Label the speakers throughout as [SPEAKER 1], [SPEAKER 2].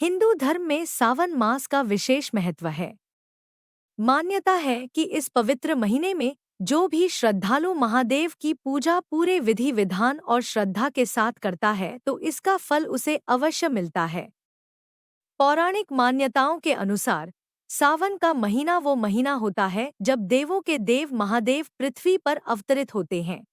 [SPEAKER 1] हिंदू धर्म में सावन मास का विशेष महत्व है। मान्यता है कि इस पवित्र महीने में जो भी श्रद्धालु महादेव की पूजा पूरे विधि विधान और श्रद्धा के साथ करता है तो इसका फल उसे अवश्य मिलता है। पौराणिक मान्यताओं के अनुसार सावन का महीना वो महीना होता है जब देवों के देव महादेव पृथ्वी पर अवतरित होते हैं।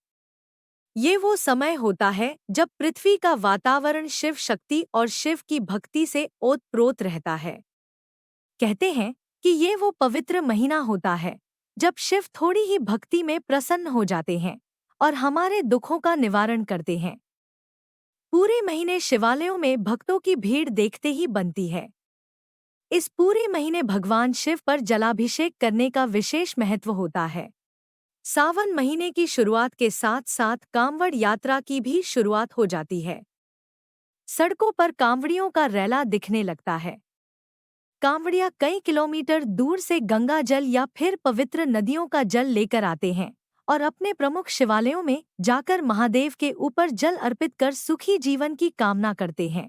[SPEAKER 1] ये वो समय होता है जब पृथ्वी का वातावरण शिव शक्ति और शिव की भक्ति से ओतप्रोत रहता है। कहते हैं कि ये वो पवित्र महीना होता है जब शिव थोड़ी ही भक्ति में प्रसन्न हो जाते हैं और हमारे दुखों का निवारण करते हैं। पूरे महीने शिवालयों में भक्तों की भीड़ देखते ही बनती है। इस पूरे महीने भगवान शिव पर जलाभिषेक करने का विशेष महत्व होता है। सावन महीने की शुरुआत के साथ साथ कांवड़ यात्रा की भी शुरुआत हो जाती है। सड़कों पर कांवड़ियों का रैला दिखने लगता है। कांवड़िया कई किलोमीटर दूर से गंगा जल या फिर पवित्र नदियों का जल लेकर आते हैं और अपने प्रमुख शिवालयों में जाकर महादेव के ऊपर जल अर्पित कर सुखी जीवन की कामना करते हैं।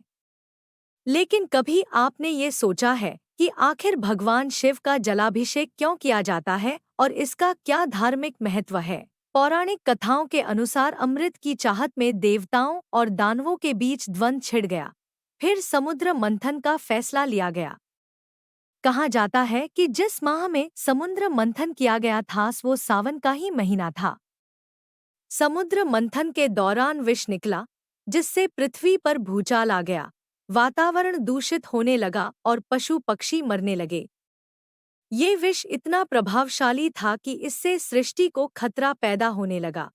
[SPEAKER 1] लेकिन कभी आपने ये सोचा है कि आखिर भगवान शिव का जलाभिषेक क्यों किया जाता है और इसका क्या धार्मिक महत्व है? पौराणिक कथाओं के अनुसार अमृत की चाहत में देवताओं और दानवों के बीच द्वंद्व छिड़ गया। फिर समुद्र मंथन का फैसला लिया गया। कहा जाता है कि जिस माह में समुद्र मंथन किया गया था वो सावन का ही महीना था। समुद्र मंथन के दौरान विष निकला जिससे पृथ्वी पर भूचाल आ गया, वातावरण दूषित होने लगा और पशु पक्षी मरने लगे। ये विष इतना प्रभावशाली था कि इससे सृष्टि को खतरा पैदा होने लगा।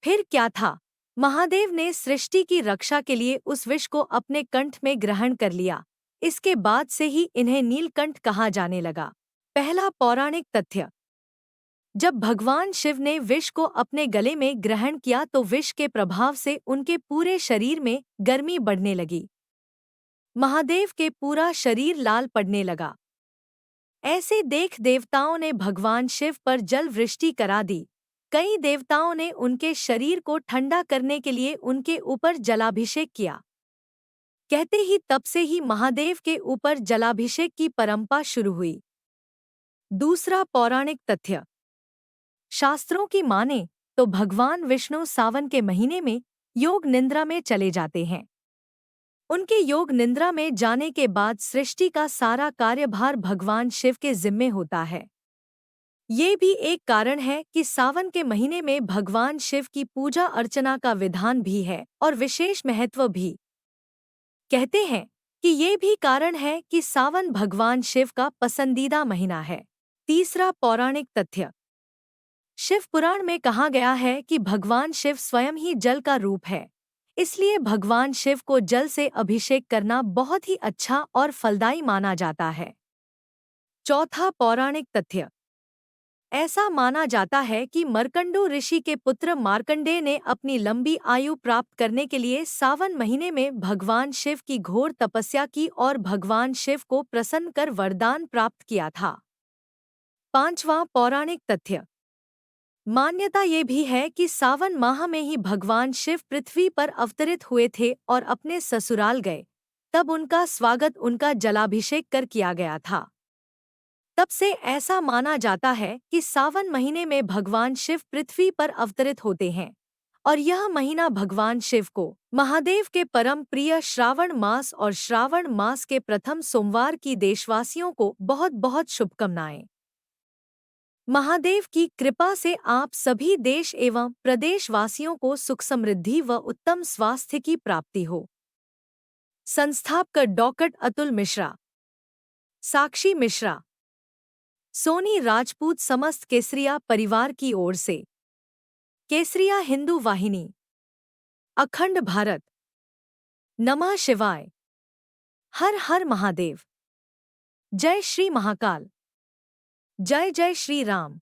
[SPEAKER 1] फिर क्या था? महादेव ने सृष्टि की रक्षा के लिए उस विष को अपने कंठ में ग्रहण कर लिया। इसके बाद से ही इन्हें नीलकंठ कहा जाने लगा। पहला पौराणिक तथ्य। जब भगवान शिव ने विष को अपने गले में ग्रहण किया तो विष के प्रभाव से उनके पूरे शरीर में गर्मी बढ़ने लगी। महादेव के पूरा शरीर लाल पड़ने लगा। ऐसे देख देवताओं ने भगवान शिव पर जल वृष्टि करा दी। कई देवताओं ने उनके शरीर को ठंडा करने के लिए उनके ऊपर जलाभिषेक किया। कहते ही तब से ही महादेव के ऊपर जलाभिषेक की परंपरा शुरू हुई। दूसरा पौराणिक तथ्य। शास्त्रों की माने तो भगवान विष्णु सावन के महीने में योग निद्रा में चले जाते हैं। उनके योग निद्रा में जाने के बाद सृष्टि का सारा कार्यभार भगवान शिव के जिम्मे होता है। ये भी एक कारण है कि सावन के महीने में भगवान शिव की पूजा अर्चना का विधान भी है और विशेष महत्व भी। कहते हैं कि ये भी कारण है कि सावन भगवान शिव का पसंदीदा महीना है। तीसरा पौराणिक तथ्य। शिव पुराण में कहा गया है कि भगवान शिव स्वयं ही जल का रूप है, इसलिए भगवान शिव को जल से अभिषेक करना बहुत ही अच्छा और फलदायी माना जाता है। चौथा पौराणिक तथ्य। ऐसा माना जाता है कि मर्कंडू ऋषि के पुत्र मार्कंडेय ने अपनी लंबी आयु प्राप्त करने के लिए सावन महीने में भगवान शिव की घोर तपस्या की और भगवान शिव को प्रसन्न कर वरदान प्राप्त किया था। पांचवां पौराणिक तथ्य। मान्यता ये भी है कि सावन माह में ही भगवान शिव पृथ्वी पर अवतरित हुए थे और अपने ससुराल गए, तब उनका स्वागत उनका जलाभिषेक कर किया गया था। तब से ऐसा माना जाता है कि सावन महीने में भगवान शिव पृथ्वी पर अवतरित होते हैं और यह महीना भगवान शिव को महादेव के परम प्रिय श्रावण मास और श्रावण मास के प्रथम सोमवार की देशवासियों को बहुत बहुत शुभकामनाएं। महादेव की कृपा से आप सभी देश एवं प्रदेशवासियों को सुख समृद्धि व उत्तम स्वास्थ्य की प्राप्ति हो। संस्थापक डॉक्टर अतुल मिश्रा, साक्षी मिश्रा, सोनी राजपूत समस्त केसरिया परिवार की ओर से। केसरिया हिंदू वाहिनी, अखंड भारत। नमः शिवाय। हर हर महादेव। जय श्री महाकाल। जय जय श्री राम।